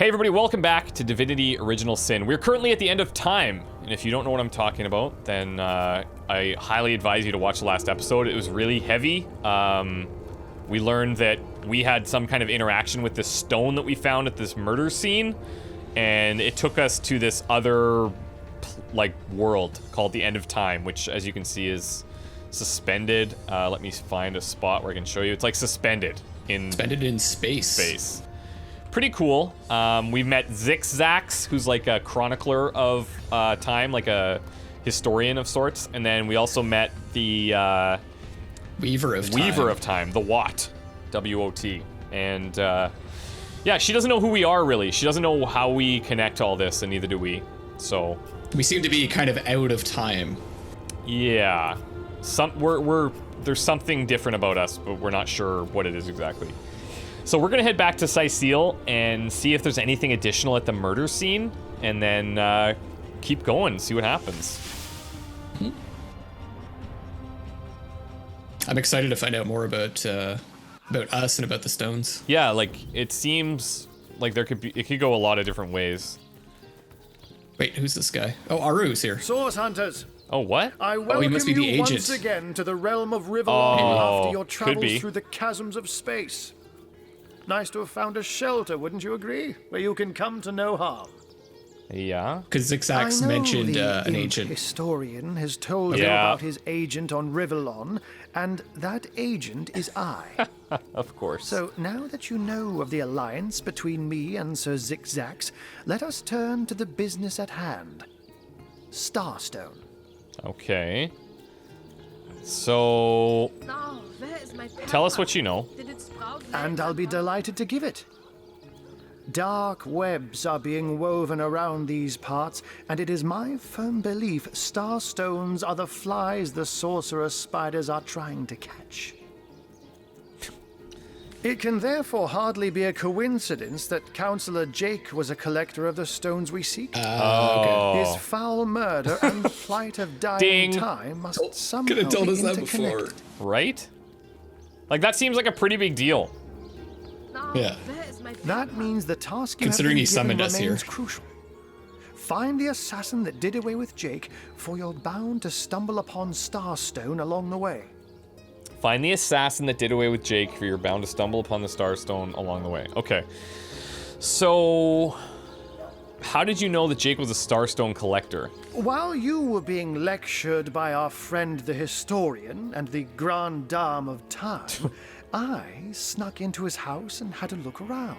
Hey everybody, welcome back to Divinity Original Sin. We're currently at the end of time, and if you don't know what I'm talking about, then I highly advise you to watch the last episode. It was really heavy. We learned that we had some kind of interaction with this stone that we found at this murder scene, and it took us to this other, like, world called the End of Time, which, as you can see, is suspended. Let me find a spot where I can show you. It's like suspended in space. Pretty cool. We met Zixzax, who's like a chronicler of time, like a historian of sorts, and then we also met the Weaver of Time, the Watt, W-O-T, and yeah, she doesn't know who we are really. She doesn't know how we connect to all this, and neither do we. So we seem to be kind of out of time. Yeah, there's something different about us, but we're not sure what it is exactly. So we're gonna head back to Cyseal and see if there's anything additional at the murder scene, and then keep going, see what happens. I'm excited to find out more about us and about the stones. Yeah, like it seems like it could go a lot of different ways. Wait, who's this guy? Oh, Arhu's here. Source hunters. Oh, what? I welcome he must be the you agent. once again to the realm of Rivellon after your could be. travels through the chasms of space. Nice to have found a shelter, wouldn't you agree? Where you can come to no harm. Yeah. Because Zixzax mentioned an agent. Historian has told you about his agent on Rivellon, and that agent is I. Of course. So now that you know of the alliance between me and Sir Zixzax, let us turn to the business at hand. Starstone. Okay. So, tell us what you know. And I'll be delighted to give it. Dark webs are being woven around these parts, and it is my firm belief starstones are the flies the sorcerer spiders are trying to catch. It can therefore hardly be a coincidence that Councillor Jake was a collector of the stones we seek. His foul murder and the plight of dying time must somehow Could have told be us that before. interconnected. Right? Like, that seems like a pretty big deal. Yeah. That means the task you Considering he have been given summoned us here. remains crucial. Find the assassin that did away with Jake, for you're bound to stumble upon Starstone along the way. Find the assassin that did away with Jake, for you're bound to stumble upon the Starstone along the way. Okay. So, how did you know that Jake was a Starstone collector? While you were being lectured by our friend the historian and the Grande Dame of Time, I snuck into his house and had a look around.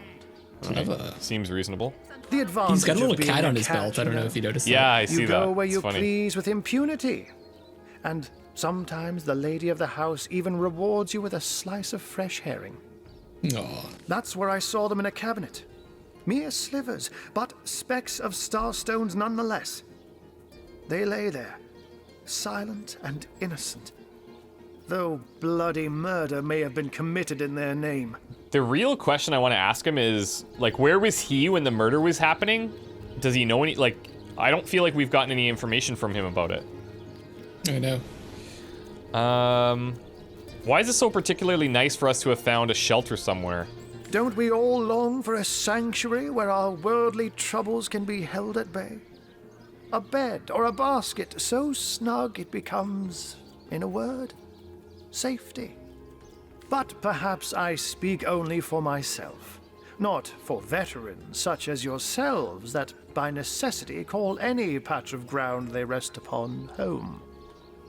Right. Seems reasonable. The advantage He's got a little of being cat on a his cat, belt. I don't know if you noticed Yeah, that. I see you that. go where It's you funny. please with impunity. And sometimes the lady of the house even rewards you with a slice of fresh herring. Aw. That's where I saw them in a cabinet. Mere slivers, but specks of starstones nonetheless. They lay there, silent and innocent, though bloody murder may have been committed in their name. The real question I want to ask him is, like, where was he when the murder was happening? Does he know any, like, I don't feel like we've gotten any information from him about it. I know. Why is it so particularly nice for us to have found a shelter somewhere? Don't we all long for a sanctuary where our worldly troubles can be held at bay? A bed or a basket so snug it becomes, in a word, safety. But perhaps I speak only for myself, not for veterans such as yourselves that by necessity call any patch of ground they rest upon home.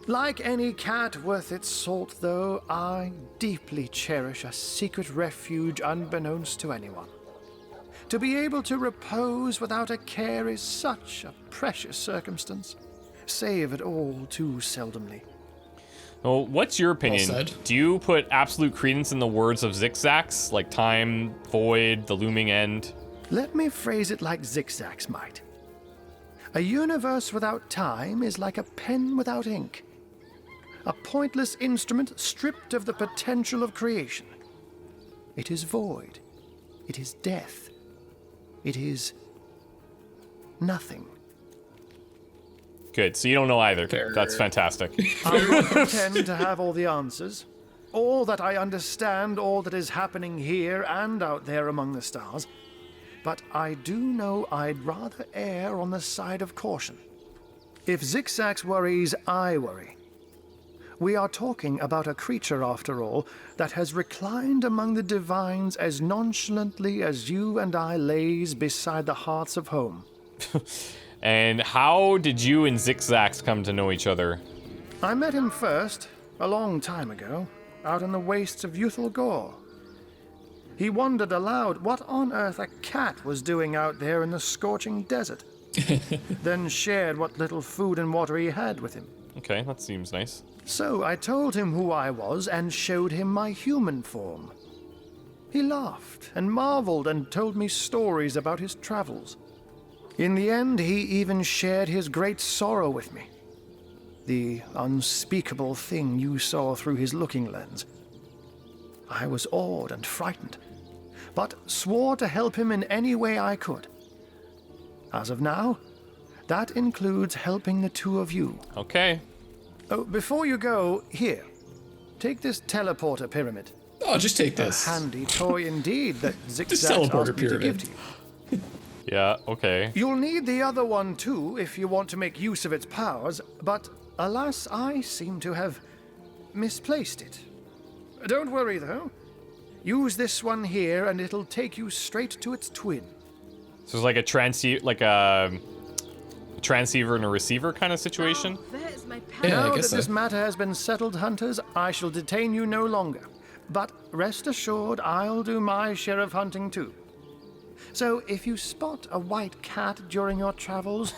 Like any cat worth its salt, though, I deeply cherish a secret refuge unbeknownst to anyone. To be able to repose without a care is such a precious circumstance, save it all too seldomly. Well, what's your opinion? Well said. Do you put absolute credence in the words of Zixzax, like time, void, the looming end? Let me phrase it like Zixzax might. A universe without time is like a pen without ink. A pointless instrument stripped of the potential of creation. It is void. It is death. It is nothing. Good, so you don't know either. Fair. That's fantastic. I don't pretend to have all the answers, or that I understand all that is happening here and out there among the stars. but I do know I'd rather err on the side of caution. If Zigzags worries, I worry. We are talking about a creature, after all, that has reclined among the divines as nonchalantly as you and I lays beside the hearths of home. And how did you and Zigzags come to know each other? I met him first, a long time ago, out in the wastes of Youthful Gore. He wondered aloud what on earth a cat was doing out there in the scorching desert, then shared what little food and water he had with him. Okay, that seems nice. So I told him who I was and showed him my human form. He laughed and marveled and told me stories about his travels. In the end, he even shared his great sorrow with me. The unspeakable thing you saw through his looking lens. I was awed and frightened, but swore to help him in any way I could. As of now, that includes helping the two of you. Okay. Oh, before you go, here, take this teleporter pyramid. Oh, just take this. A handy toy indeed that Zigzags teleporter asked me to give pyramid. to you. Yeah, okay. You'll need the other one too if you want to make use of its powers, but alas, I seem to have misplaced it. Don't worry though. Use this one here and it'll take you straight to its twin. So it's like a transceiver and a receiver kind of situation? Oh, there's my Yeah, Now I that guess so. this matter has been settled, hunters, I shall detain you no longer. But rest assured, I'll do my share of hunting too. So if you spot a white cat during your travels,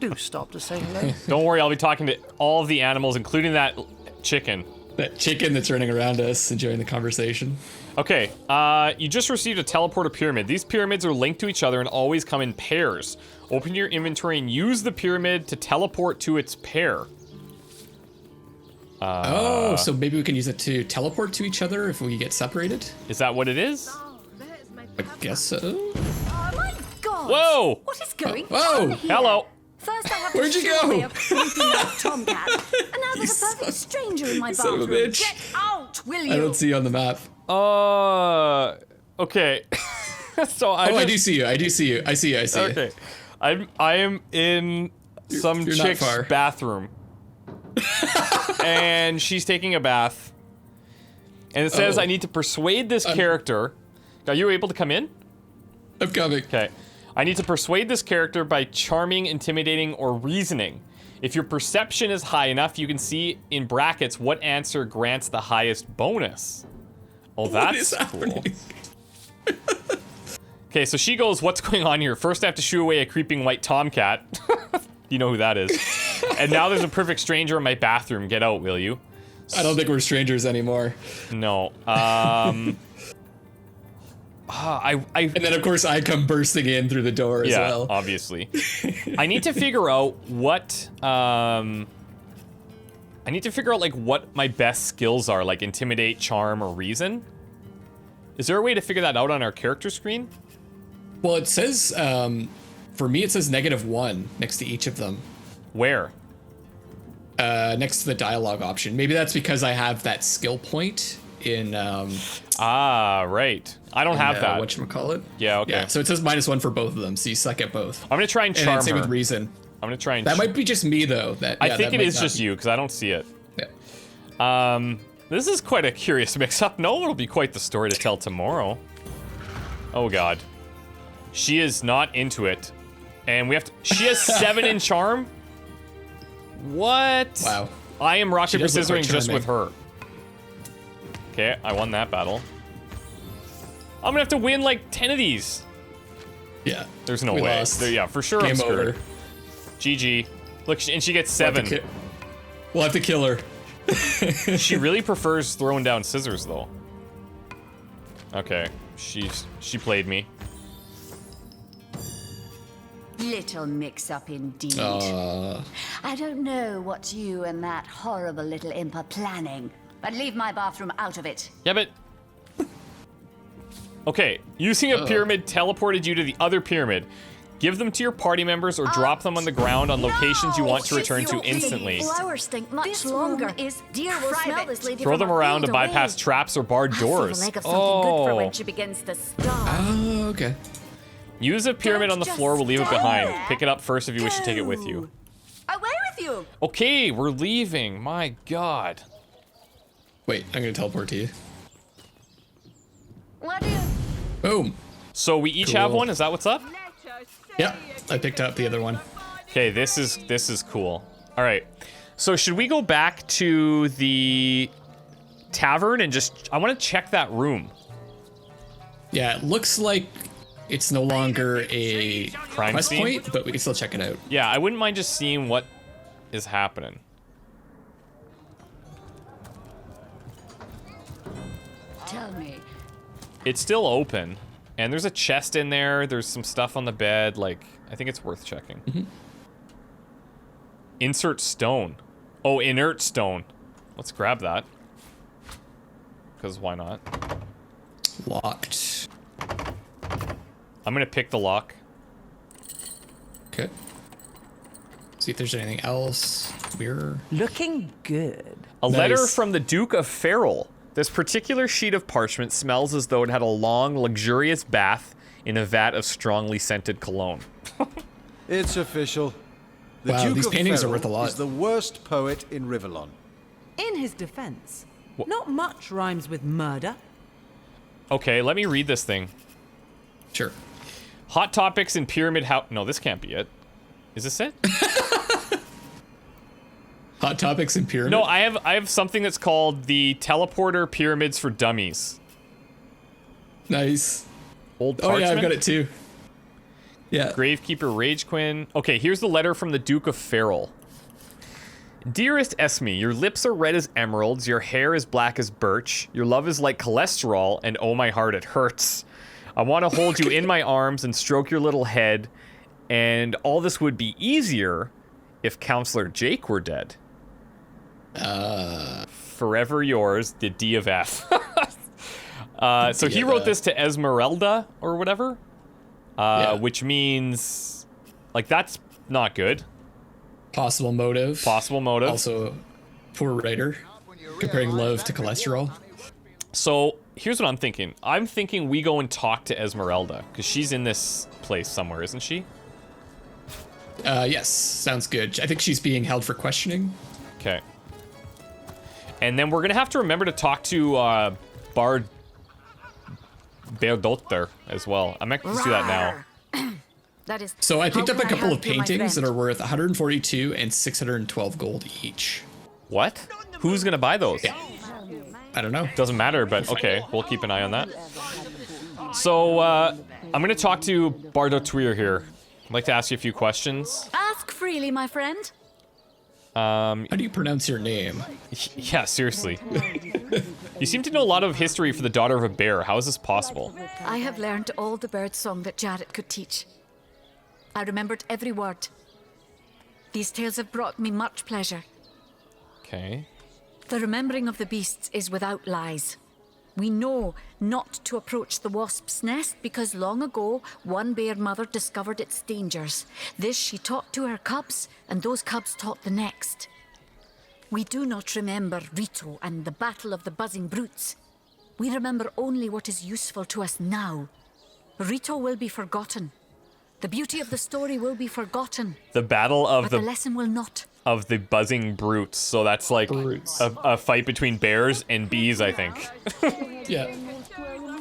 do stop to say hello. Don't worry, I'll be talking to all of the animals, including that chicken. That chicken that's running around us, enjoying the conversation. Okay, you just received a teleporter pyramid. These pyramids are linked to each other and always come in pairs. Open your inventory and use the pyramid to teleport to its pair. Oh, so maybe we can use it to teleport to each other if we get separated? Is that what it is? Oh, there's my I guess so. Oh my god! Whoa! What is going Whoa! on here? Hello! First I have Where'd the you chivalry go? of creeping that tomcat, and now there's a perfect stranger in my son of a bathroom. bitch. Get out, will you? I don't see you on the map. Okay. So I do see you. I do see you. I see you. Okay. I am in some you're not chick's far. bathroom. And she's taking a bath. And it says Oh. I need to persuade this character. Are you able to come in? I'm coming. Okay. I need to persuade this character by charming, intimidating, or reasoning. If your perception is high enough, you can see in brackets what answer grants the highest bonus. Oh, What is that's cool. happening? Okay, so she goes, what's going on here? First I have to shoo away a creeping white tomcat. You know who that is. And now there's a perfect stranger in my bathroom. Get out, will you? I don't think we're strangers anymore. No. And then, of course, I come bursting in through the door as Yeah, well. obviously. I need to figure out what, I need to figure out, like, what my best skills are, like intimidate, charm, or reason. Is there a way to figure that out on our character screen? Well, it says, for me, it says -1 next to each of them. Where? Next to the dialogue option. Maybe that's because I have that skill point in, Ah, right. I don't have that. whatchamacallit? Yeah, okay. Yeah, so it says -1 for both of them, so you suck at both. I'm gonna try and And charm then same her. with reason. I'm gonna try and That might be just me, though. I think it is just you, because I don't see it. Yeah. This is quite a curious mix-up. No, it'll be quite the story to tell tomorrow. Oh, God. She is not into it. And we have to... She has 7 in charm? What? Wow. I am rock, She paper, does look quite scissoring just charming. with her. Okay, I won that battle. I'm gonna have to win, like, 10 of these. Yeah. There's no We way. lost. Yeah, for sure I'm Game screwed. over. GG. Look, and she gets We'll have 7. to We'll have to kill her. She really prefers throwing down scissors, though. Okay, she played me. Little mix-up indeed. Uh, I don't know what you and that horrible little imp are planning, but leave my bathroom out of it. Yeah, but... Okay, using a pyramid teleported you to the other pyramid. Give them to your party members or drop them on the ground on locations you want to return to instantly. Flowers stink much This longer. room is Dear will smell private. this lady Throw from them a around to field bypass away. traps or barred I feel doors. the leg of something good for Oh. when she begins to starve. oh, okay. Use a pyramid Don't on the just floor. We'll leave it stand behind. there. Pick it up first if you wish to take it with you. Away with you! Okay, we're leaving. My God. Wait, I'm gonna teleport to you. What do you... Boom. So we each have Cool. one. Is that what's up? Yep, I picked up the other one. Okay, this is cool. All right. So should we go back to the tavern and I want to check that room. Yeah, it looks like it's no longer a Crime quest scene? point, but we can still check it out. Yeah, I wouldn't mind just seeing what is happening. Tell me. It's still open, and there's a chest in there. There's some stuff on the bed. Like, I think it's worth checking. Insert stone. Oh, inert stone. Let's grab that. Because why not? Locked. I'm gonna pick the lock. Okay. See if there's anything else. Mirror. Looking good. A letter Nice. from the Duke of Farrell. This particular sheet of parchment smells as though it had a long, luxurious bath in a vat of strongly scented cologne. It's official. The Wow, Duke these of paintings are Farrell worth a lot. is the worst poet in Rivellon. In his defense, not much rhymes with murder. Okay, let me read this thing. Sure. Hot topics in Pyramid House. No, this can't be it. Is this it? Hot topics in pyramid. No, I have something that's called the Teleporter Pyramids for Dummies. Nice. Old Oh parchment. yeah, I've got it too. Yeah. Gravekeeper Rage Quinn. Okay, here's the letter from the Duke of Farrell. Dearest Esme, your lips are red as emeralds, your hair is black as birch, your love is like cholesterol, and oh my heart, it hurts. I want to hold you in my arms and stroke your little head, and all this would be easier if Councillor Jake were dead. Forever yours, the D of F. So he wrote this to Esmeralda, or whatever, Yeah. which means, like, that's not good. Possible motive. Possible motive. Also, poor writer. Comparing love to cholesterol. So here's what I'm thinking. I'm thinking we go and talk to Esmeralda, because she's in this place somewhere, isn't she? Yes, sounds good. I think she's being held for questioning. Okay. And then we're gonna have to remember to talk to Bairdotr as well. I might just do that now. That is... So I picked How up a can I couple of help you, my paintings that friend? are worth 142 and 612 gold each. What? Who's gonna buy those? Yeah. I don't know. Doesn't matter, but okay, we'll keep an eye on that. So I'm gonna talk to Bairdotr here. I'd like to ask you a few questions. Ask freely, my friend. How do you pronounce your name? Yeah, seriously. You seem to know a lot of history for the daughter of a bear. How is this possible? I have learned all the bird song that Jarrett could teach. I remembered every word. These tales have brought me much pleasure. Okay. The remembering of the beasts is without lies. We know not to approach the wasp's nest because long ago one bear mother discovered its dangers. This she taught to her cubs, and those cubs taught the next. We do not remember Rito and the battle of the buzzing brutes. We remember only what is useful to us now. Rito will be forgotten. The beauty of the story will be forgotten, The battle of but the lesson will not. of the buzzing brutes. So that's like Brutes. a fight between bears and bees, I think. Yeah.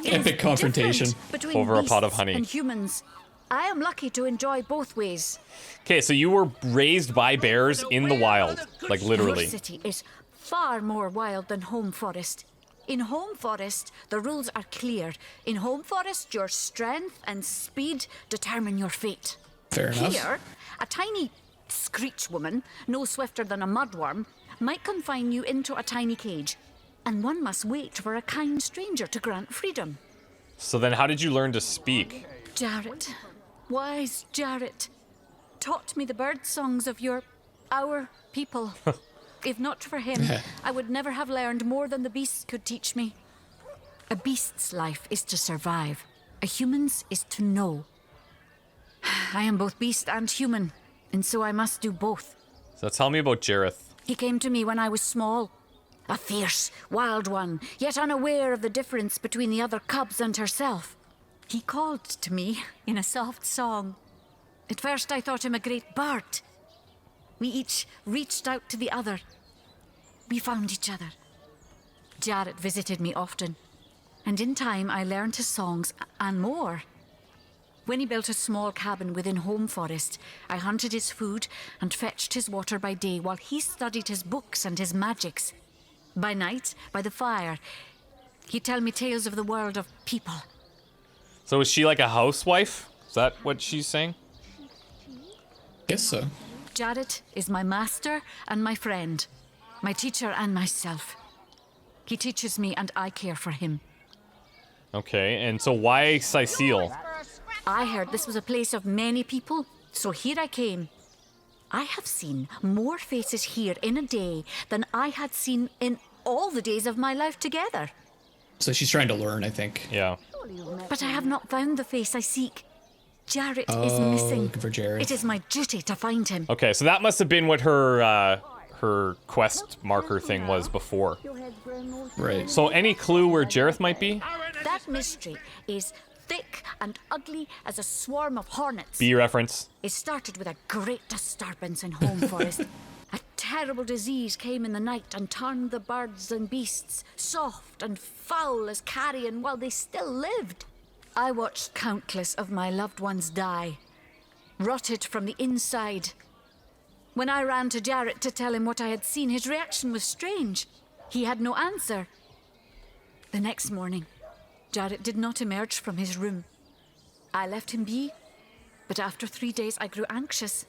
It's Epic confrontation. different between Over a pot of beasts honey. and humans. I am lucky to enjoy both ways. Okay, so you were raised by bears in the wild, like literally. Your city is far more wild than Home Forest. In Home Forest, the rules are clear. In Home Forest, your strength and speed determine your fate. Fair enough. Here, a tiny screech woman, no swifter than a mudworm, might confine you into a tiny cage, and one must wait for a kind stranger to grant freedom. So then how did you learn to speak? Jarrett, wise Jarrett, taught me the bird songs of our people. If not for him, I would never have learned more than the beasts could teach me. A beast's life is to survive. A human's is to know. I am both beast and human, and so I must do both. So tell me about Jareth. He came to me when I was small. A fierce, wild one, yet unaware of the difference between the other cubs and herself. He called to me in a soft song. At first I thought him a great bird. We each reached out to the other. We found each other. Jarrett visited me often, and in time I learned his songs and more. When he built a small cabin within Home Forest, I hunted his food and fetched his water by day while he studied his books and his magics. By night, by the fire, he'd tell me tales of the world of people. So is she like a housewife? Is that what she's saying? Guess so. Jarrett is my master and my friend, my teacher and myself. He teaches me and I care for him. Okay, and so why Cyseal? I heard this was a place of many people, so here I came. I have seen more faces here in a day than I had seen in all the days of my life together. So she's trying to learn, I think. Yeah. But I have not found the face I seek. Jarrett is missing. Looking for Jarrett. It is my duty to find him. Okay, so that must have been what her her quest marker thing was before. Right. So any clue where Jareth might be? That mystery is thick and ugly as a swarm of hornets. B reference. It started with a great disturbance in Home Forest. A terrible disease came in the night and turned the birds and beasts soft and foul as carrion while they still lived. I watched countless of my loved ones die, rotted from the inside. When I ran to Jarrett to tell him what I had seen, his reaction was strange. He had no answer. The next morning, Jarrett did not emerge from his room. I left him be, but after 3 days I grew anxious.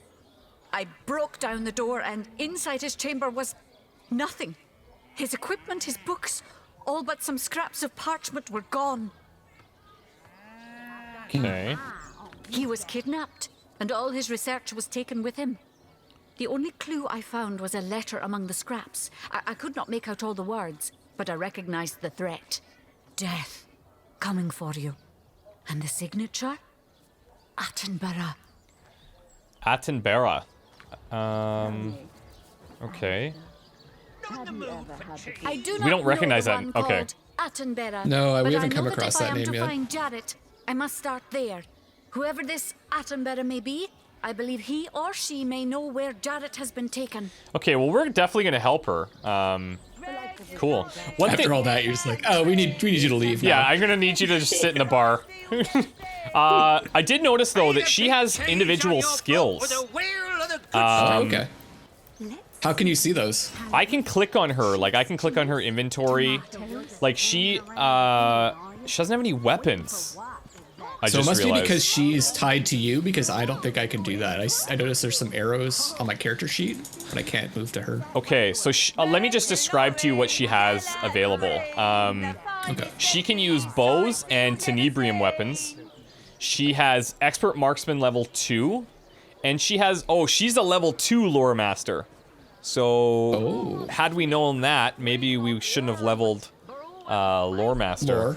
I broke down the door and inside his chamber was nothing. His equipment, his books, all but some scraps of parchment were gone. Okay. He was kidnapped and all his research was taken with him. The only clue I found was a letter among the scraps. I could not make out all the words, but I recognized the threat. Death, coming for you. And the signature? Attenborough. Attenborough. Okay. I do not We don't recognize know that. the one Okay. called Attenborough. No, we but haven't I come know across that if that I am name to yet. find Jarrett, I must start there. Whoever this Attenborough may be, I believe he or she may know where Jarrett has been taken. Okay, well we're definitely gonna help her. Cool. One After thing, all that, you're just like, oh, we need you to leave yeah, now. I'm gonna need you to just sit in the bar. I did notice though that she has individual skills. Oh, okay. How can you see those? I can click on her, like I can click on her inventory. Like she doesn't have any weapons. I So it just must realized. be because she's tied to you, because I don't think I can do that. I noticed there's some arrows on my character sheet, but I can't move to her. Okay, so let me just describe to you what she has available. Okay. She can use bows and tenebrium weapons. She has expert marksman level 2, and she has she's a level 2 lore master. So had we known that, maybe we shouldn't have leveled lore master Lore.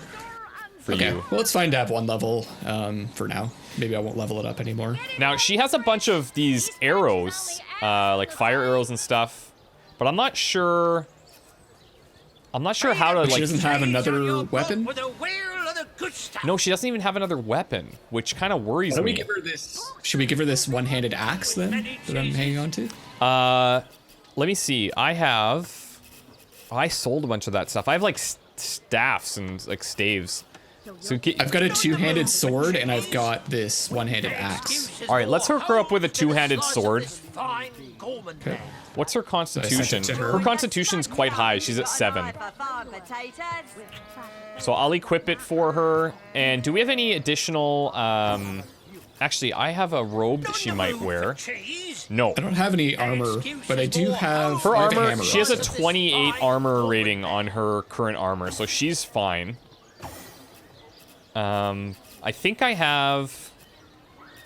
for Okay. you. Well, it's fine to have one level for now. Maybe I won't level it up anymore. Now she has a bunch of these arrows, like fire arrows and stuff, but I'm not sure. I'm not sure how to But like. she doesn't have another weapon? No, she doesn't even have another weapon, which kind of worries Why don't we me. give her this? Should we give her this one-handed axe then that I'm hanging on to? Let me see. I sold a bunch of that stuff. I have like staffs and like staves. So I've got a two-handed sword and I've got this one-handed axe. all right, let's hook her up with a two-handed sword. Okay. What's her constitution? to her. Her constitution's quite high. She's at 7. So I'll equip it for her. And do we have any additional? Actually, I have a robe that she might wear. No. I don't have any armor, but I do have Her I have a armor, hammer she has a also. 28 armor rating on her current armor, so she's fine. I think I have...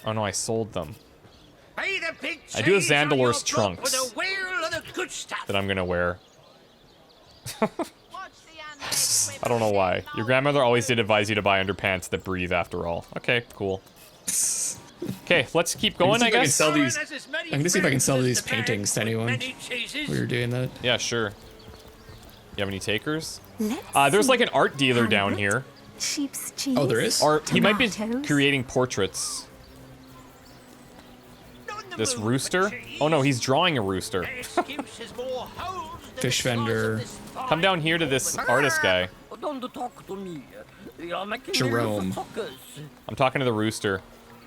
Oh no, I sold them. I do have Zandalor's trunks that I'm gonna wear. I don't know why. Your grandmother always did advise you to buy underpants that breathe after all. Okay, cool. Okay, let's keep going, I guess. I'm gonna see if I can sell these paintings to anyone. We were doing that. Yeah, sure. You have any takers? There's like an art dealer down here. Sheep's cheese. Oh, there is? Or he might be Tomatoes. creating portraits. This rooster? Oh no, he's drawing a rooster. Fish vendor. Come down here to this artist guy. Don't talk to me. You're making Jerome. me lose focus. I'm talking to the rooster.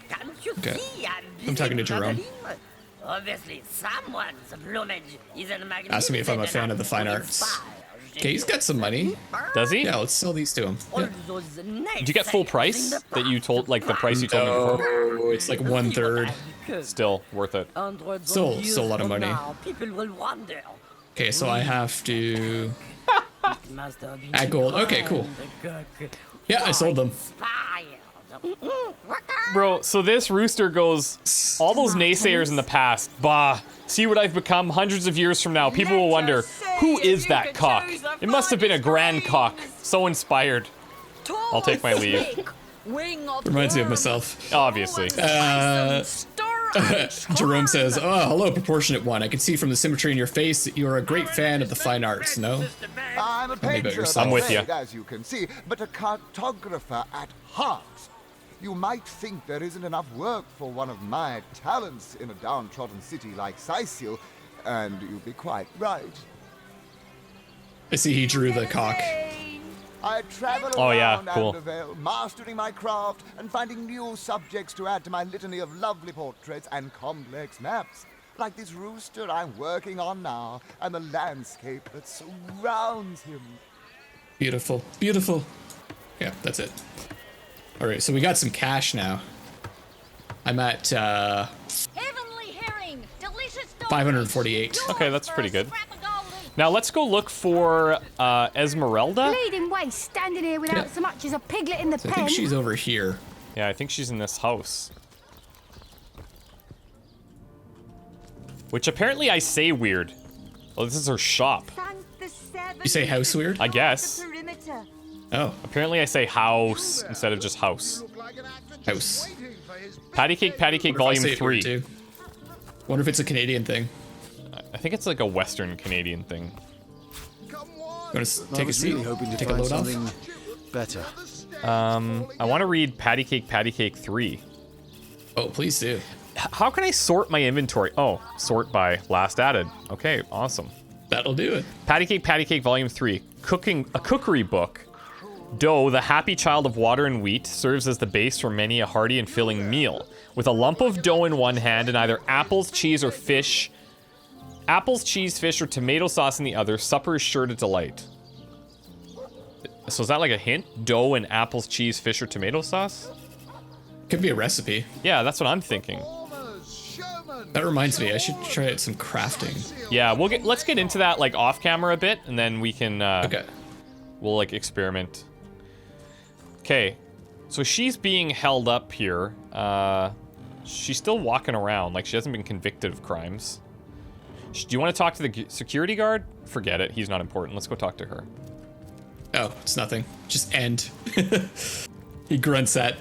Can't you Okay. see I'm talking to Jerome. Obviously, someone's plumage is magnificent. Asking me if I'm a fan of the fine arts. Okay, he's got some money. Does he? Yeah, let's sell these to him. Yeah. Did you get full price that you told, like the price you told me before? Oh, it's like 1/3. Still worth it. Still a lot of money. People will wonder. Okay, so I have to Must have been add gold. Okay, cool. Yeah, I sold them. inspired. Bro, so this rooster goes, all those naysayers in the past, bah, see what I've become hundreds of years from now. People will wonder, who is that cock? It must have been a grand cock. So inspired. I'll take my leave. Reminds me of myself. Obviously. Jerome says, "Oh, hello, proportionate one. I can see from the symmetry in your face that you are a great fan of the fine arts, no?" I'm a Tell me about painter, yourself. I'm with trade, you. as you can see, but a cartographer at heart. You might think there isn't enough work for one of my talents in a downtrodden city like Cyseal, and you'd be quite right. I see he drew the cock. I travel Oh, yeah, around cool. Andervale, mastering my craft and finding new subjects to add to my litany of lovely portraits and complex maps. Like this rooster I'm working on now, and the landscape that surrounds him. Beautiful, beautiful. Yeah, that's it. All right, so we got some cash now. I'm at Heavenly herring, delicious 548. Okay, that's pretty good. Now let's go look for Esmeralda. Bleeding waste, standing here without Yeah. so much as a piglet in the So I pen. think she's over here. Yeah, I think she's in this house. Which apparently I say weird. Oh, this is her shop. You say house weird? I guess. Oh, Apparently I say house instead of just house. house. Patty Cake What if I Volume say it weird 3. too? Wonder if it's a Canadian thing. I think it's like a Western Canadian thing. Want to I take a was seat? really hoping to Take a find load off? something better. I want to read Patty Cake 3. Oh, please do. How can I sort my inventory? Oh, sort by last added. Okay, awesome. That'll do it. Patty Cake Volume 3. A cookery book. Dough, the happy child of water and wheat, serves as the base for many a hearty and filling meal. With a lump of dough in one hand and either apples, cheese, or fish. Apples, cheese, fish, or tomato sauce in the other, supper is sure to delight. So is that like a hint? Dough and apples, cheese, fish, or tomato sauce? Could be a recipe. Yeah, that's what I'm thinking. That reminds me, I should try out some crafting. Yeah, let's get into that like off camera a bit, and then we can Okay. we'll like experiment. Okay, so she's being held up here. She's still walking around like she hasn't been convicted of crimes. Do you want to talk to the security guard? Forget it, he's not important. Let's go talk to her. Oh, it's nothing. Just end. He grunts at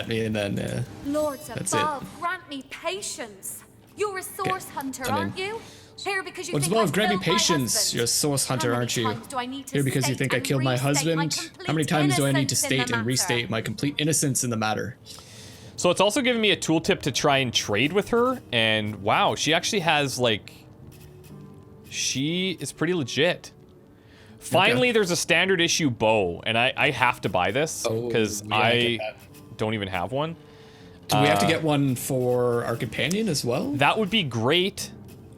me, and then Lords That's above, grant me patience. You're a source hunter, I'm in. aren't you? Here because you what's think above? I Grant me killed my patience. husband. You're a source hunter, How many aren't you? times do I need to Here because you state think I and killed my restate my husband. How many complete times do I need to innocence in state the and restate matter? my complete innocence in the matter? So it's also giving me a tooltip to try and trade with her, and wow, she actually has like, she is pretty legit. Finally, there's a standard issue bow, and I have to buy this because yeah, I I get that. don't even have one. Do we have to get one for our companion as well? That would be great.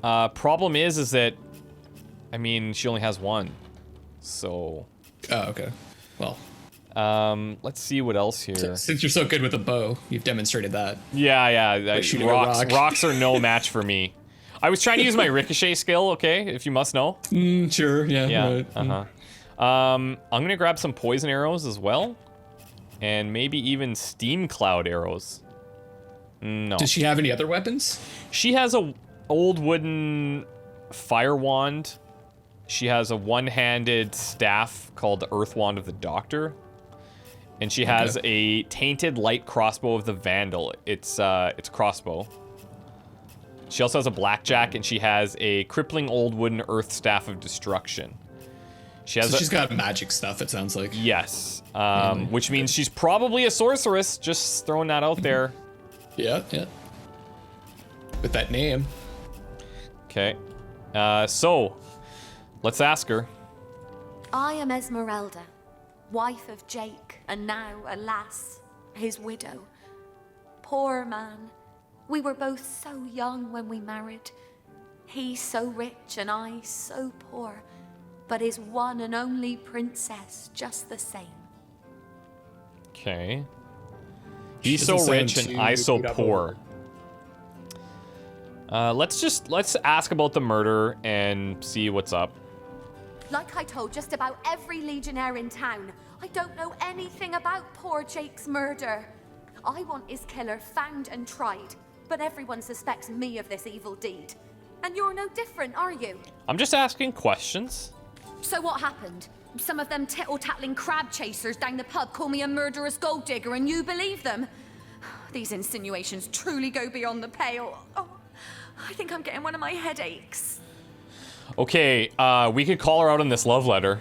Problem is that, I mean, she only has one. So, Oh, okay. Well, let's see what else here. since you're so good with a bow, you've demonstrated that. Yeah, shooting a rocks, rock. rocks are no match for me. I was trying to use my ricochet skill, okay, if you must know. Sure, yeah. Yeah, right. I'm gonna grab some poison arrows as well. And maybe even steam cloud arrows. No. Does she have any other weapons? She has a old wooden fire wand. She has a one-handed staff called the Earth Wand of the Doctor. And she has a tainted light crossbow of the Vandal. It's a crossbow. She also has a blackjack, and she has a crippling old wooden earth staff of destruction. She's got magic stuff, it sounds like. Yes. Which means she's probably a sorceress. Just throwing that out there. Yeah. With that name. Okay. So, let's ask her. I am Esmeralda, wife of Jake, and now, alas, his widow. Poor man. We were both so young when we married. He so rich and I so poor, but his one and only princess just the same. Okay. He's so rich and I so poor. Let's ask about the murder and see what's up. Like I told just about every legionnaire in town, I don't know anything about poor Jake's murder. I want his killer found and tried, but everyone suspects me of this evil deed. And you're no different, are you? I'm just asking questions. So what happened? Some of them tittle-tattling crab chasers down the pub call me a murderous gold digger and you believe them? These insinuations truly go beyond the pale. Oh, I think I'm getting one of my headaches. Okay, we could call her out on this love letter.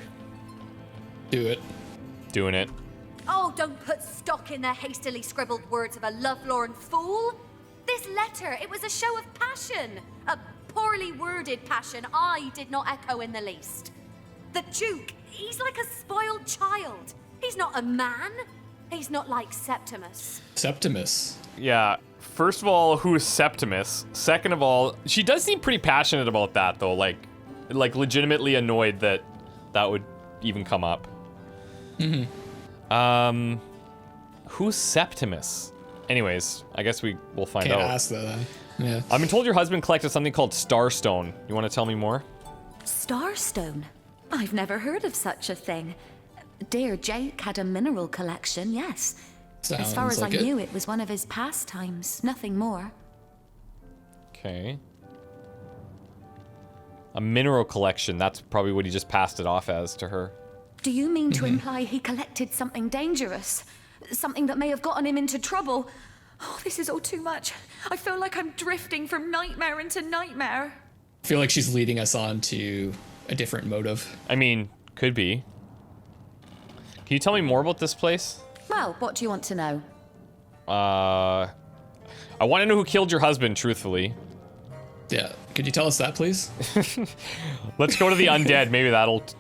Do it. Doing it. Oh, don't put stock in the hastily scribbled words of a lovelorn fool. This letter, it was a show of passion. A poorly worded passion I did not echo in the least. The Duke, he's like a spoiled child. He's not a man. He's not like Septimus. Septimus? Yeah. First of all, who is Septimus? Second of all, she does seem pretty passionate about that, though. Like legitimately annoyed that that would even come up. Who's Septimus? Anyways, I guess we will find out. Can't ask that then. Yeah. I've been told your husband collected something called Starstone. You want to tell me more? Starstone? I've never heard of such a thing. Dear Jake had a mineral collection, yes. As far as I knew, it was one of his pastimes, nothing more. Okay. A mineral collection. That's probably what he just passed it off as to her. Do you mean to imply he collected something dangerous? Something that may have gotten him into trouble? Oh, this is all too much. I feel like I'm drifting from nightmare into nightmare. I feel like she's leading us on to a different motive. I mean, could be. Can you tell me more about this place? Well, what do you want to know? I want to know who killed your husband, truthfully. Yeah, could you tell us that, please? Let's go to the undead.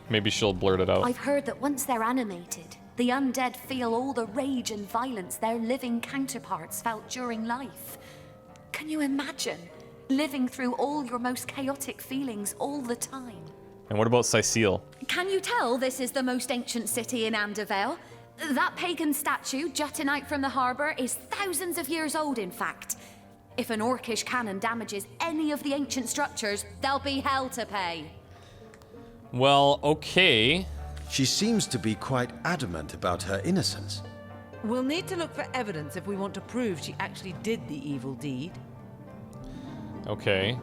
Maybe she'll blurt it out. I've heard that once they're animated, the undead feel all the rage and violence their living counterparts felt during life. Can you imagine living through all your most chaotic feelings all the time? And what about Cyseal? Can you tell this is the most ancient city in Amdervale? That pagan statue jutting out from the harbour is thousands of years old, in fact. If an orcish cannon damages any of the ancient structures, there'll be hell to pay. Well, okay. She seems to be quite adamant about her innocence. We'll need to look for evidence if we want to prove she actually did the evil deed. Okay.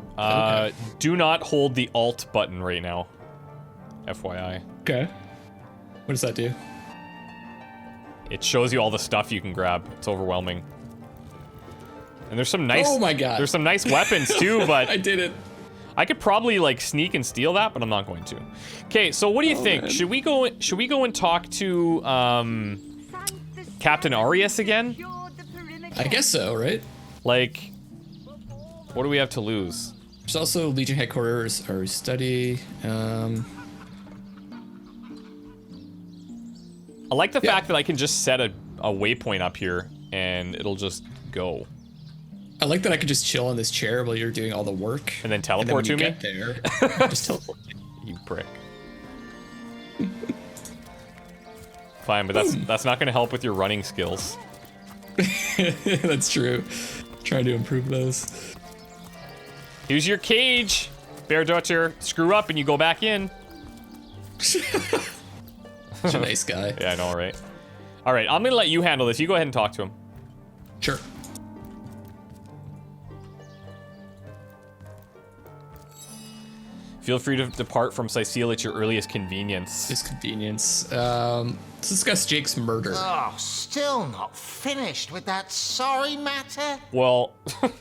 Do not hold the Alt button right now. FYI. Okay. What does that do? It shows you all the stuff you can grab. It's overwhelming. And there's some nice. Oh my god. There's some nice weapons too, but I did it. I could probably like sneak and steal that, but I'm not going to. Okay, so what do you think? Man. Should we go and talk to Captain Arias again? I guess so, right? Like, what do we have to lose? There's also Legion headquarters or study. I like the fact that I can just set a waypoint up here and it'll just go. I like that I could just chill on this chair while you're doing all the work. And then teleport to me? Get there, just teleport. You prick. Fine, but that's not going to help with your running skills. That's true. Trying to improve those. Here's your cage, Bairdotr. Screw up and you go back in. Such a nice guy. Yeah, I know, right? All right, I'm going to let you handle this. You go ahead and talk to him. Sure. Feel free to depart from Cyseal at your earliest convenience. Let's discuss Jake's murder. Oh, still not finished with that sorry matter? Well, no.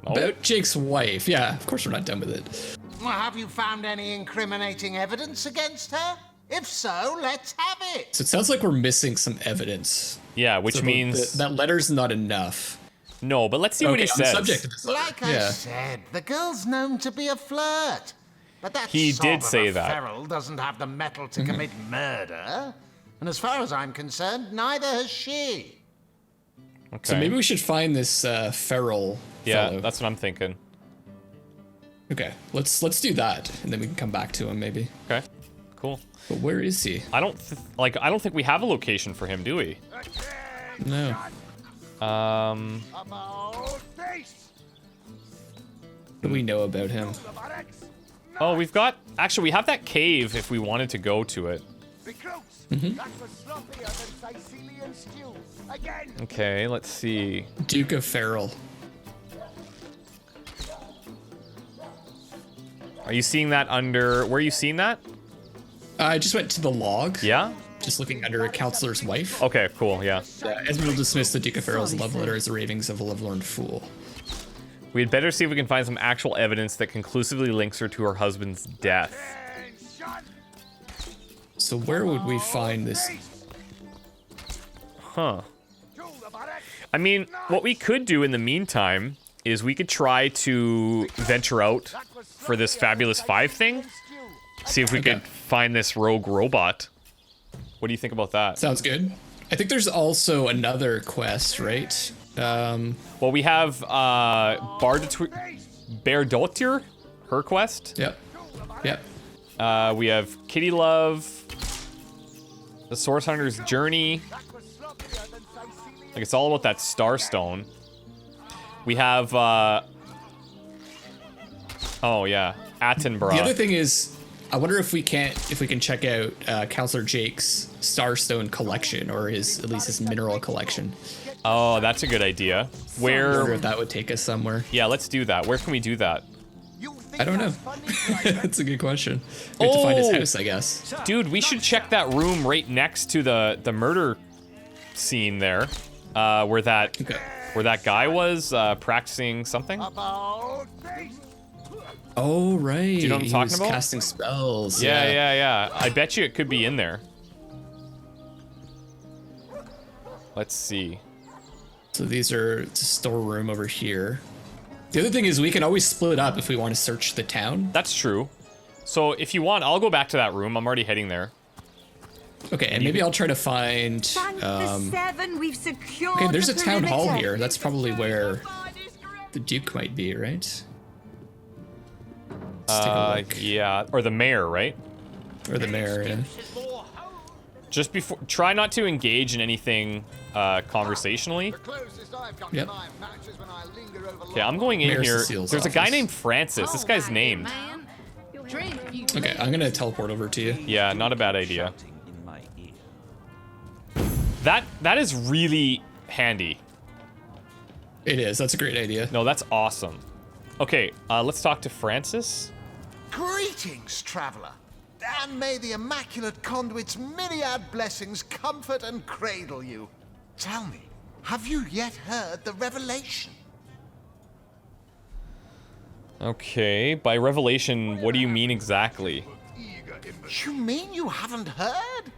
About Jake's wife. Yeah, of course we're not done with it. Well, have you found any incriminating evidence against her? If so, let's have it. So it sounds like we're missing some evidence. Yeah, which means that letter's not enough. No, but let's see what he on the says. subject of this letter. Like I said, the girl's known to be a flirt. But that He sort did of say a that. feral doesn't have the mettle to commit murder. And as far as I'm concerned, neither has she. Okay. So maybe we should find this feral fellow. That's what I'm thinking. Okay, let's do that, and then we can come back to him maybe. Okay, cool. But where is he? I don't think we have a location for him, do we? No. About face. What do we know about him? Oh, we have that cave if we wanted to go to it. That was sloppier than Cysealian stew. Again. Okay, let's see. Duke of Feral. Are you seeing that under... Where are you seeing that? I just went to the log. Yeah? Just looking under a counselor's wife. Okay, cool, yeah. Esmeralda dismissed the Duke of Feral's love letter as the ravings of a lovelorn fool. We had better see if we can find some actual evidence that conclusively links her to her husband's death. So where would we find this? Huh. I mean, what we could do in the meantime is we could try to venture out for this Fabulous 5 thing. See if we could find this rogue robot. What do you think about that? Sounds good. I think there's also another quest, right? Well, we have Bairdotr, her quest. Yep. We have Kitty Love, the Source Hunter's Journey. Like, it's all about that Starstone. We have, oh yeah, Attenborough. The other thing is, I wonder if we can check out Councillor Jake's Starstone collection, or at least his mineral collection. Oh, that's a good idea. I wonder if that would take us somewhere. Yeah, let's do that. Where can we do that? I don't know. That's a good question. We have to find his house, I guess. Dude, we should check that room right next to the murder scene there, where that guy was practicing something. Oh, right. Do you know what I'm talking about? Casting spells. Yeah. I bet you it could be in there. Let's see. So these are it's a storeroom over here. The other thing is we can always split up if we want to search the town. That's true. So if you want, I'll go back to that room. I'm already heading there. Okay, and maybe I'll try to find. We've secured Okay, there's a town hall here. That's probably where the Duke might be, right? Let's take a look. Yeah, or the mayor, right? Or the mayor, yeah. Just before, try not to engage in anything conversationally. Yep. Okay, I'm going in Mayor here. Cecil's There's a guy office. named Francis. This guy's named. Okay, I'm gonna teleport over to you. Yeah, not a bad idea. That is really handy. It is. That's a great idea. No, that's awesome. Okay, let's talk to Francis. Greetings, traveler. And may the Immaculate Conduit's myriad blessings comfort and cradle you. Tell me, have you yet heard the revelation? Okay, by revelation, what do you mean exactly? You mean you haven't heard?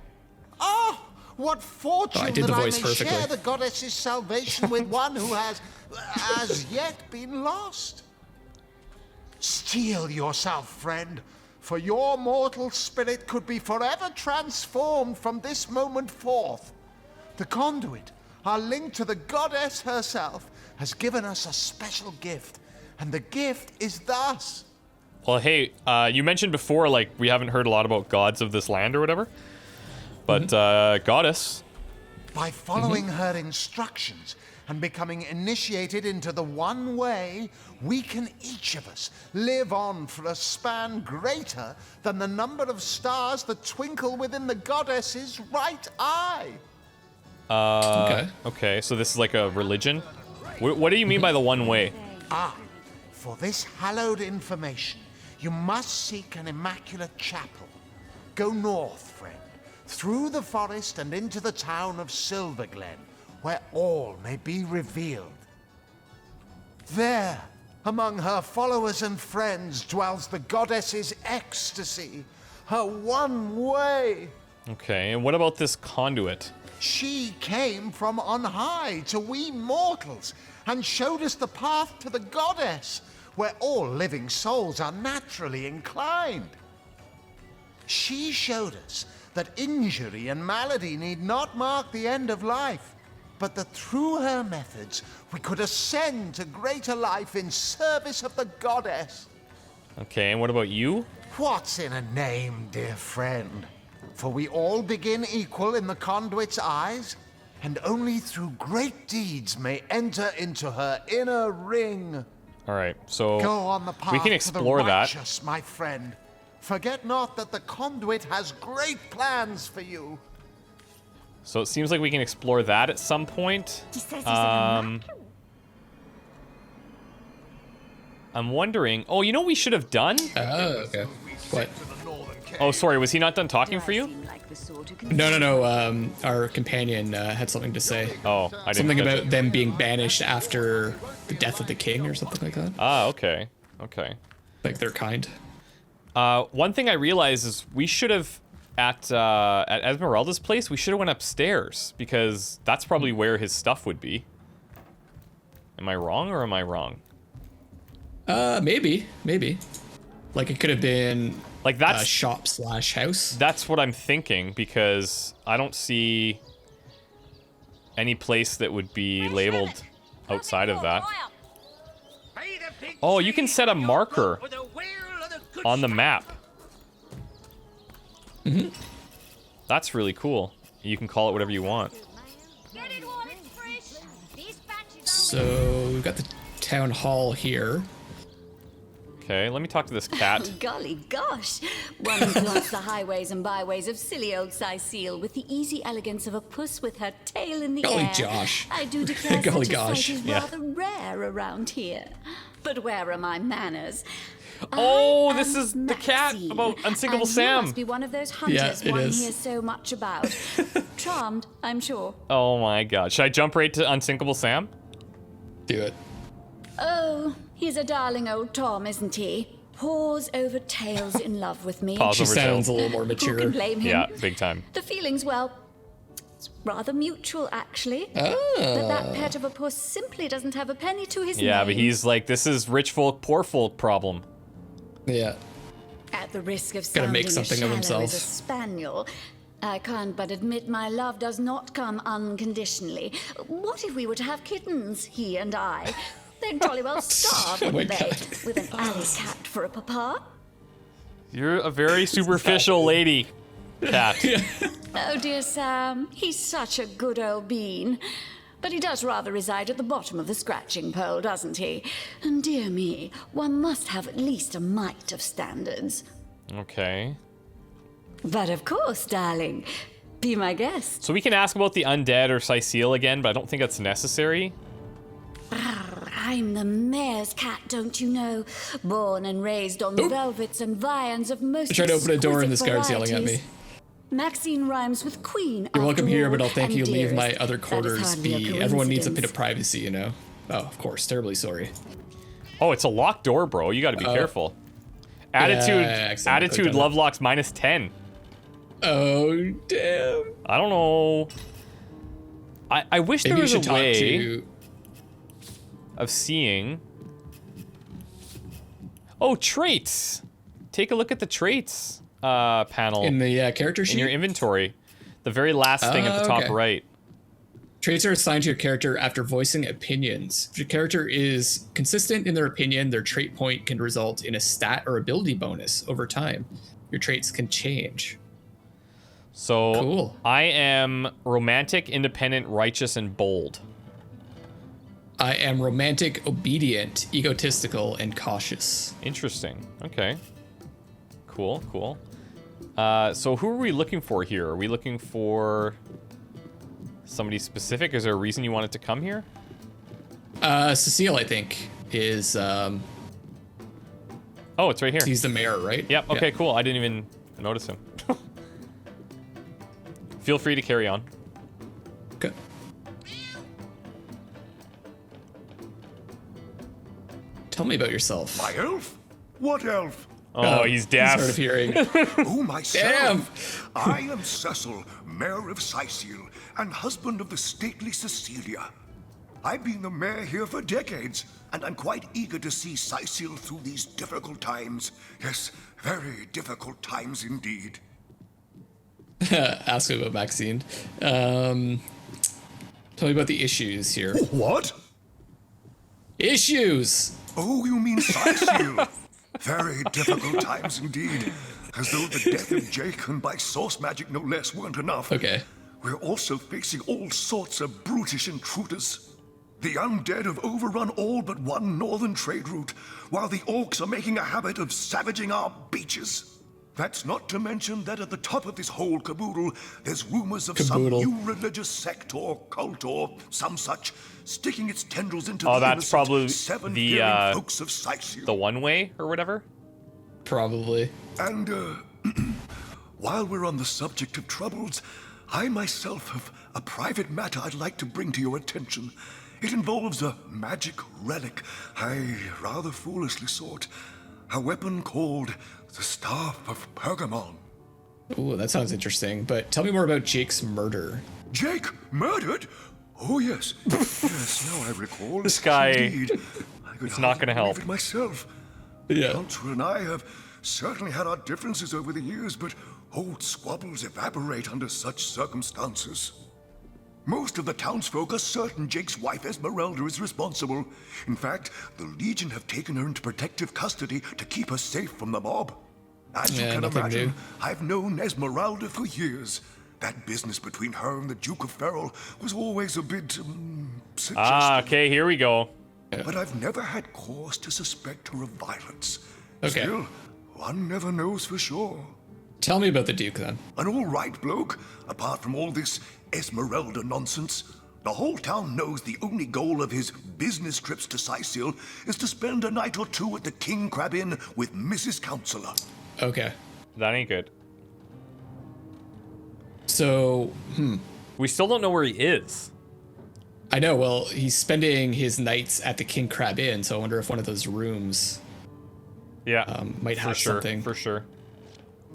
Oh, what fortune I did that the I voice may perfectly. share the goddess's salvation with one who has, as yet, been lost. Steel yourself, friend, for your mortal spirit could be forever transformed from this moment forth. The conduit, our link to the goddess herself, has given us a special gift, and the gift is thus. Well, hey, you mentioned before, like, we haven't heard a lot about gods of this land or whatever. But, goddess. By following her instructions and becoming initiated into the one way, we can each of us live on for a span greater than the number of stars that twinkle within the goddess's right eye. Okay, so this is like a religion? What do you mean by the one way? For this hallowed information, you must seek an immaculate chapel. Go north, friend, through the forest and into the town of Silverglen, where all may be revealed. There, among her followers and friends, dwells the goddess's ecstasy, her one way. Okay, and what about this conduit? She came from on high to we mortals and showed us the path to the goddess, where all living souls are naturally inclined. She showed us that injury and malady need not mark the end of life, but that through her methods we could ascend to greater life in service of the goddess. Okay, and what about you? What's in a name, dear friend? For we all begin equal in the conduit's eyes, and only through great deeds may enter into her inner ring. All right, so go on the path we can explore to the that. righteous, my friend. Forget not that the conduit has great plans for you. So it seems like we can explore that at some point. I'm wondering. Oh, you know what we should have done? Oh, okay. What? Oh, sorry. Was he not done talking for you? No. Our companion had something to say. Oh, I didn't. Something about them being banished after the death of the king or something like that. Ah, okay. Okay. Like they're kind. One thing I realized is we should have at Esmeralda's place. We should have went upstairs because that's probably where his stuff would be. Am I wrong or am I wrong? Maybe. Like it could have been like that shop/house. That's what I'm thinking because I don't see any place that would be labeled outside of that. Oh, you can set a marker on the map. Mm-hmm. That's really cool. You can call it whatever you want. So we've got the town hall here. Okay, let me talk to this cat. Golly gosh! One plots the highways and byways of silly old Cyseal with the easy elegance of a puss with her tail in the Golly air. Josh. I do declare Golly such a gosh. sight is Yeah. rather rare around here. But where are my manners? Oh, this is the cat about Unsinkable and Sam. You must be one of those hunters Yeah, it one is. hears so much about. Charmed, I'm sure. Oh my god. Should I jump right to Unsinkable Sam? Do it. Oh, he's a darling old Tom, isn't he? Paws over tails in love with me. Paws She over sounds tails. a little more Who mature. can blame him? Yeah, big time. The feeling's, well, it's rather mutual, actually. Oh. But that pet of a puss simply doesn't have a penny to his name. Yeah, but he's like, this is rich folk, poor folk problem. Yeah. At the risk of Gotta sounding make something of as shallow himself. as a spaniel, I can't but admit my love does not come unconditionally. What if we were to have kittens, he and I? They'd jolly well starve, Oh my wouldn't they? God. With an alley cat for a papa. You're a very superficial lady, cat. Oh, dear Sam, he's such a good old bean. But he does rather reside at the bottom of the scratching pole, doesn't he? And dear me, one must have at least a mite of standards. Okay. But of course, darling, be my guest. So we can ask about the undead or Cyseal again, but I don't think that's necessary. I'm the mayor's cat, don't you know? Born and raised on the velvets and viands of most I tried to open a door and this exquisite guard's yelling at me. varieties. Maxine rhymes with queen. You're welcome after here, all, but I'll thank and you. Leave my dearest. other That is quarters hardly a be. Everyone needs a bit coincidence. of privacy, you know. Oh, of course. Terribly sorry. Oh, it's a locked door, bro. You gotta be careful. Attitude, I accidentally clicked on love locks minus 10. Oh, damn. I don't know. I wish Maybe there you was should a talk way to. of seeing. Oh, traits. Take a look at the traits panel In the character sheet? in your inventory. The very last thing at the top okay. right. Traits are assigned to your character after voicing opinions. If your character is consistent in their opinion, their trait point can result in a stat or ability bonus over time. Your traits can change. So Cool. I am romantic, independent, righteous, and bold. I am romantic, obedient, egotistical, and cautious. Interesting. Okay. Cool, cool. So who are we looking for here? Are we looking for somebody specific? Is there a reason you wanted to come here? Cecil, I think, is Oh, it's right here. he's the mayor, right? Yep, okay, Yeah. cool. I didn't even notice him. Feel free to carry on. Okay. Tell me about yourself. My elf? What elf? Oh, he's deaf. Hard of hearing. Oh, myself. Damn. I am Cecil, Mayor of Cyseal, and husband of the stately Cecilia. I've been the mayor here for decades, and I'm quite eager to see Cyseal through these difficult times. Yes, very difficult times indeed. Ask me about Maxine. Tell me about the issues here. What? Issues! Oh, you mean Cyseal? Very difficult times indeed. As though the death of Jake, and by source magic no less, weren't enough. Okay. We're also facing all sorts of brutish intruders. The undead have overrun all but one northern trade route, while the orcs are making a habit of savaging our beaches. That's not to mention that at the top of this whole caboodle, there's rumors of some new religious sect or cult or some such sticking its tendrils into the that's probably seven-fearing folks of Cyseal. The one way or whatever? Probably. And, while we're on the subject of troubles, I myself have a private matter I'd like to bring to your attention. It involves a magic relic I rather foolishly sought. A weapon called the Staff of Pergamon. Ooh, that sounds interesting. But tell me more about Jake's murder. Jake murdered? Oh, yes. Yes, now I recall. This guy Indeed. is not going to help. It myself. Yeah. Councillor and I have certainly had our differences over the years, but old squabbles evaporate under such circumstances. Most of the townsfolk are certain Jake's wife Esmeralda is responsible. In fact, the Legion have taken her into protective custody to keep her safe from the mob. As you can imagine, I've known Esmeralda for years. That business between her and the Duke of Ferrol was always a bit suggestive. Ah, okay, here we go. But I've never had cause to suspect her of violence. Okay. Still, one never knows for sure. Tell me about the Duke, then. An all right bloke, apart from all this Esmeralda nonsense. The whole town knows the only goal of his business trips to Cyseal is to spend a night or two at the King Crab Inn with Mrs. Councillor. Okay. That ain't good. So, we still don't know where he is. I know, well, he's spending his nights at the King Crab Inn, so I wonder if one of those rooms might have something. For sure.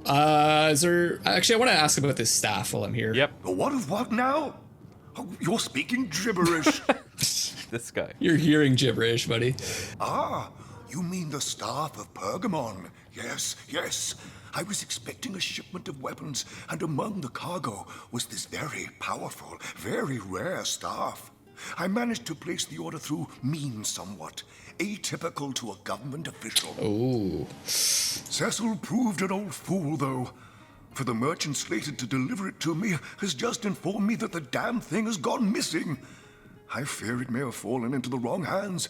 Is there... Actually, I want to ask about this staff while I'm here. Yep. What of what now? Oh, you're speaking gibberish. This guy. You're hearing gibberish, buddy. Ah, you mean the Staff of Pergamon. Yes, yes. I was expecting a shipment of weapons, and among the cargo was this very powerful, very rare staff. I managed to place the order through means somewhat, atypical to a government official. Ooh. Cecil proved an old fool, though. For the merchant slated to deliver it to me has just informed me that the damn thing has gone missing. I fear it may have fallen into the wrong hands,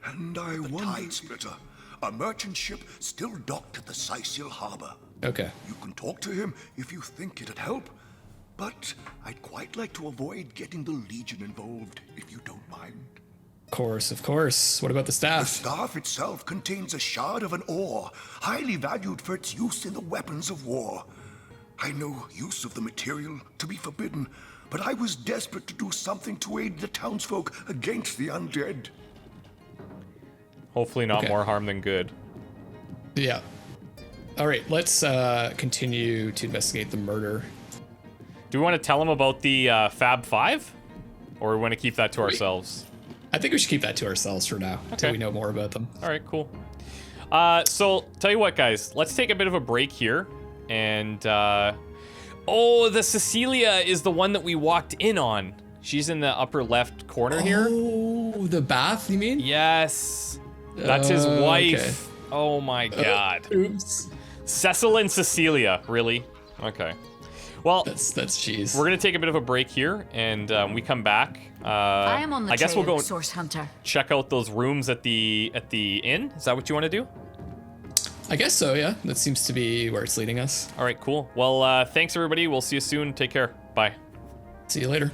and I wonder... Tide Splitter, a merchant ship still docked at the Cyseal harbor. Okay. You can talk to him if you think it'd help, but I'd quite like to avoid getting the Legion involved, if you don't mind. Of course. What about the staff? The staff itself contains a shard of an ore, highly valued for its use in the weapons of war. I know use of the material to be forbidden, but I was desperate to do something to aid the townsfolk against the undead. Hopefully not more harm than good. Yeah. All right, let's continue to investigate the murder. Do we want to tell him about the Fab Five? Or we want to keep that to ourselves? I think we should keep that to ourselves for now, until we know more about them. All right, cool. So, tell you what, guys. Let's take a bit of a break here. And, oh, the Cecilia is the one that we walked in on. She's in the upper left corner here. Oh, the bath, you mean? Yes. That's his wife. Okay. Oh, my God. Oops. Cecil and Cecilia, really? Okay. Well, that's cheese. We're gonna take a bit of a break here, and we come back. I am on the I guess we'll go Source Hunter. check out those rooms at the inn. Is that what you want to do? I guess so. Yeah, that seems to be where it's leading us. All right, cool. Well, thanks everybody. We'll see you soon. Take care. Bye. See you later.